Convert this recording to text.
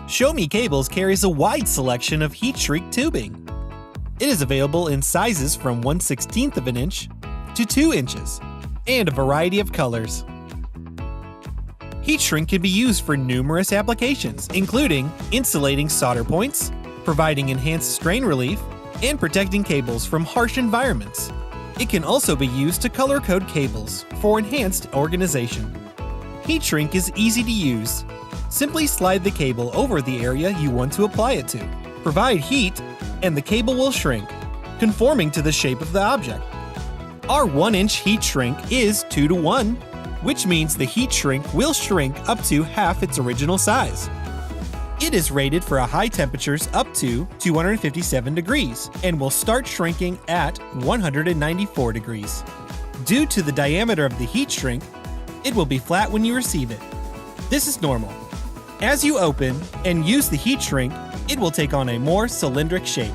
ShowMeCables carries a wide selection of heat shrink tubing. It is available in sizes from 1/16 of an inch to 2 inches, and a variety of colors. Heat shrink can be used for numerous applications, including insulating solder points, providing enhanced strain relief, and protecting cables from harsh environments. It can also be used to color code cables for enhanced organization. Heat shrink is easy to use. Simply slide the cable over the area you want to apply it to. Provide heat, and the cable will shrink, conforming to the shape of the object. Our 1-inch heat shrink is 2:1, which means the heat shrink will shrink up to half its original size. It is rated for high temperatures up to 257 degrees and will start shrinking at 194 degrees. Due to the diameter of the heat shrink, it will be flat when you receive it. This is normal. As you open and use the heat shrink, it will take on a more cylindric shape.